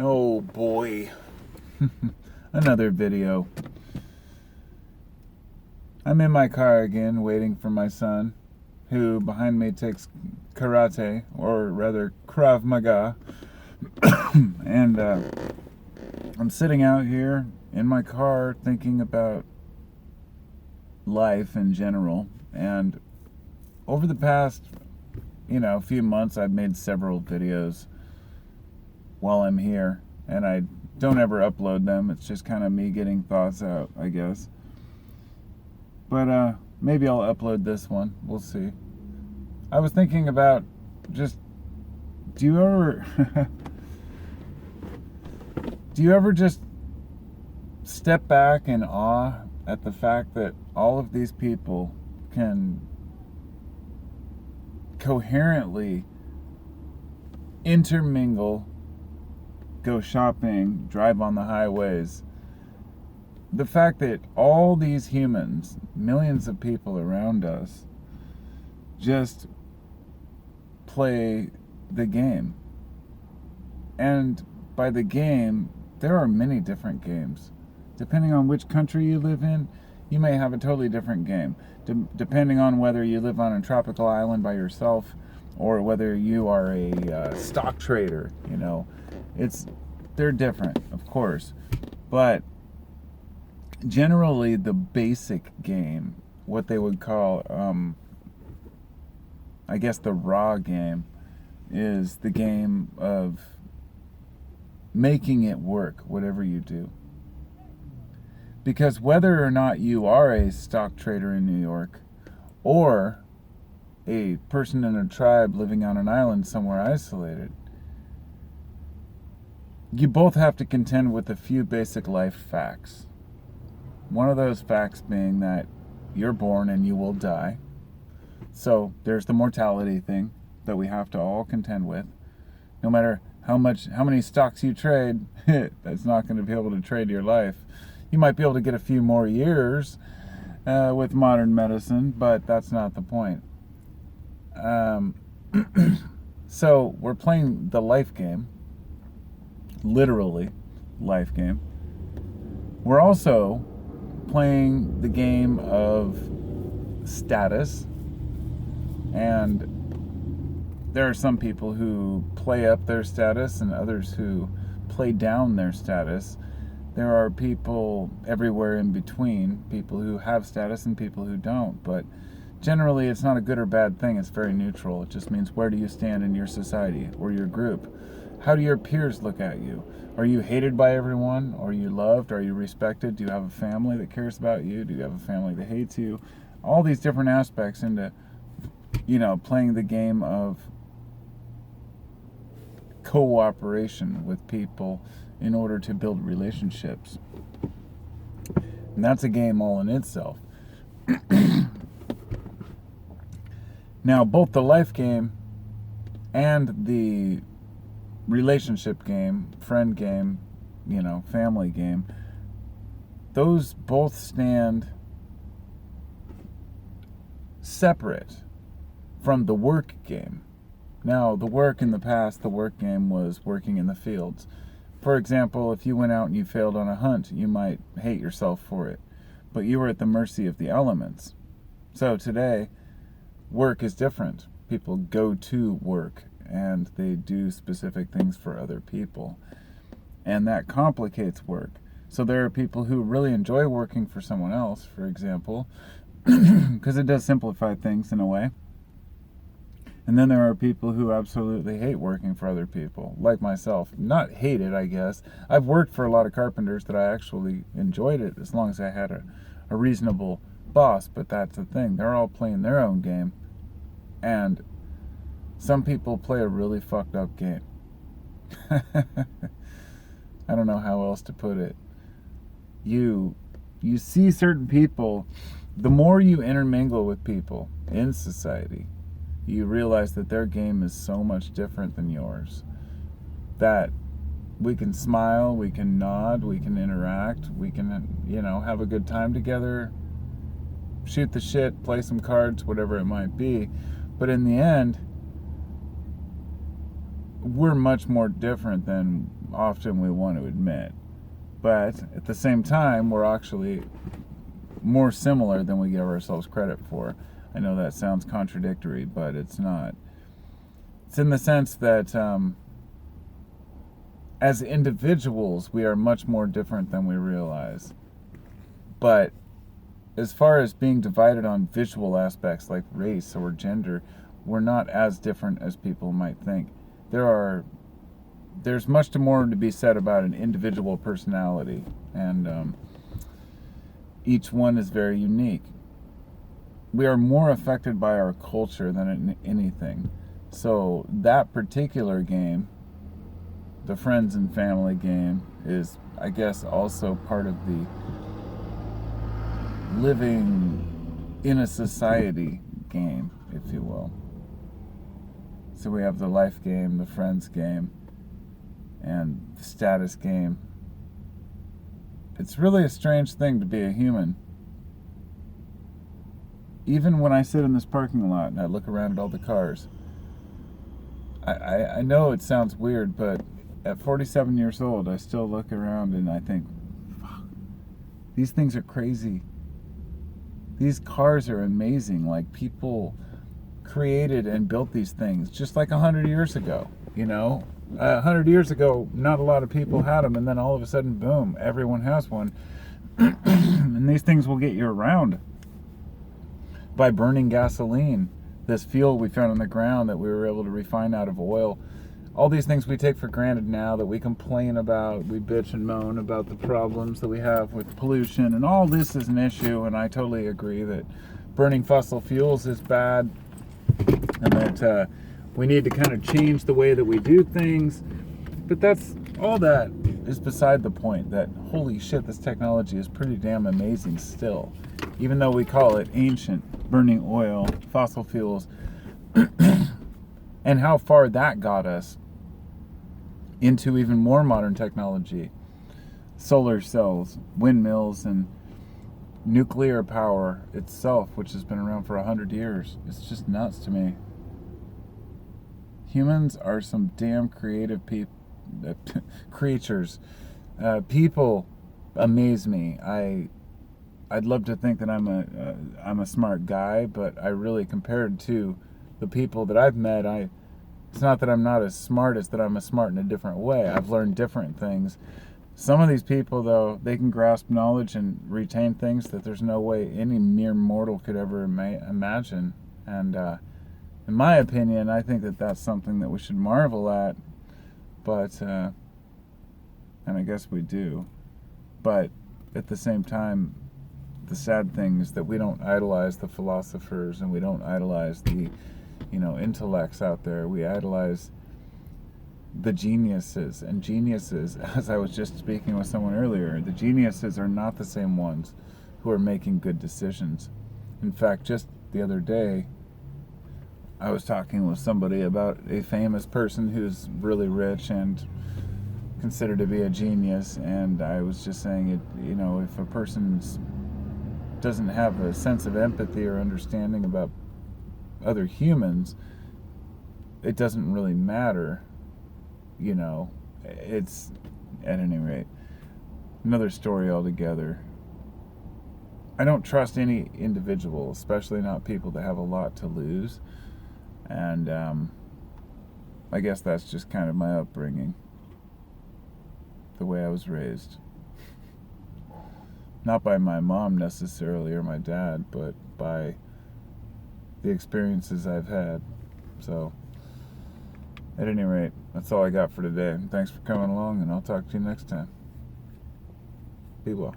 Oh boy. Another video. I'm in my car again, waiting for my son, who behind me takes karate, or rather Krav Maga. And I'm sitting out here in my car thinking about life in general. And over the past, few months, I've made several videos while I'm here. And I don't ever upload them. It's just kind of me getting thoughts out, I guess. But maybe I'll upload this one. We'll see. I was thinking about just, do you ever just step back in awe at the fact that all of these people can coherently intermingle, go shopping, drive on the highways? The fact that all these humans, millions of people around us, just play the game. And by the game, there are many different games. Depending on which country you live in, you may have a totally different game. Depending on whether you live on a tropical island by yourself or whether you are a stock trader, they're different, of course. But generally, the basic game, what they would call, I guess the raw game, is the game of making it work, whatever you do. Because whether or not you are a stock trader in New York or a person in a tribe living on an island somewhere isolated, you both have to contend with a few basic life facts. One of those facts being that you're born and you will die. So there's the mortality thing that we have to all contend with. No matter how many stocks you trade, that's not going to be able to trade your life. You might be able to get a few more years with modern medicine, but that's not the point. So we're playing the life game, literally life game. We're also playing the game of status, and there are some people who play up their status and others who play down their status. There are people everywhere in between, people who have status and people who don't, but generally it's not a good or bad thing. It's very neutral. It just means, where do you stand in your society or your group? How do your peers look at you? Are you hated by everyone? Are you loved? Are you respected? Do you have a family that cares about you? Do you have a family that hates you? All these different aspects into, playing the game of cooperation with people in order to build relationships. And that's a game all in itself. Now, both the life game and the relationship game, friend game, family game, those both stand separate from the work game. Now, the work in the past, the work game was working in the fields. For example, if you went out and you failed on a hunt, you might hate yourself for it, but you were at the mercy of the elements. So today, work is different. People go to work and they do specific things for other people, and that complicates work. So there are people who really enjoy working for someone else, for example, because it does simplify things in a way. And then there are people who absolutely hate working for other people, like myself. Not hate it, I guess. I've worked for a lot of carpenters that I actually enjoyed it, as long as I had a reasonable boss. But that's the thing. They're all playing their own game. And some people play a really fucked up game. I don't know how else to put it. You see certain people, the more you intermingle with people in society, you realize that their game is so much different than yours. That we can smile, we can nod, we can interact, we can, have a good time together, shoot the shit, play some cards, whatever it might be. But in the end, we're much more different than often we want to admit. But at the same time, we're actually more similar than we give ourselves credit for. I know that sounds contradictory, but it's not. It's in the sense that as individuals, we are much more different than we realize. But as far as being divided on visual aspects like race or gender, we're not as different as people might think. There's much more to be said about an individual personality, and each one is very unique. We are more affected by our culture than anything. So that particular game, the friends and family game, is, I guess, also part of the living in a society game, if you will. So we have the life game, the friends game, and the status game. It's really a strange thing to be a human. Even when I sit in this parking lot and I look around at all the cars, I know it sounds weird, but at 47 years old, I still look around and I think, fuck, these things are crazy. These cars are amazing. Like, people created and built these things just like 100 years ago, 100 years ago, not a lot of people had them, and then all of a sudden, boom, everyone has one. And these things will get you around by burning gasoline, this fuel we found on the ground that we were able to refine out of oil. All these things we take for granted now, that we complain about, we bitch and moan about the problems that we have with pollution, and all this is an issue, and I totally agree that burning fossil fuels is bad, and that we need to kind of change the way that we do things. But that's all that is beside the point. That, holy shit, this technology is pretty damn amazing still, even though we call it ancient, burning oil, fossil fuels, and how far that got us into even more modern technology, solar cells, windmills, and nuclear power itself, which has been around for 100 years. It's just nuts to me. Humans are some damn creative creatures. People amaze me. I'd love to think that I'm a smart guy, but I really, compared to the people that I've met, it's not that I'm not as smart, as that I'm smart in a different way. I've learned different things. Some of these people, though, they can grasp knowledge and retain things that there's no way any mere mortal could ever imagine. And in my opinion, I think that that's something that we should marvel at. But, and I guess we do. But at the same time, the sad thing is that we don't idolize the philosophers, and we don't idolize the intellects out there. We idolize the geniuses. And geniuses, as I was just speaking with someone earlier, the geniuses are not the same ones who are making good decisions. In fact, just the other day, I was talking with somebody about a famous person who's really rich and considered to be a genius, and I was just saying if a person doesn't have a sense of empathy or understanding about other humans, it doesn't really matter. It's, at any rate, another story altogether. I don't trust any individual, especially not people that have a lot to lose. And I guess that's just kind of my upbringing, the way I was raised. Not by my mom necessarily, or my dad, but by the experiences I've had. So, at any rate, that's all I got for today. Thanks for coming along, and I'll talk to you next time. Be well.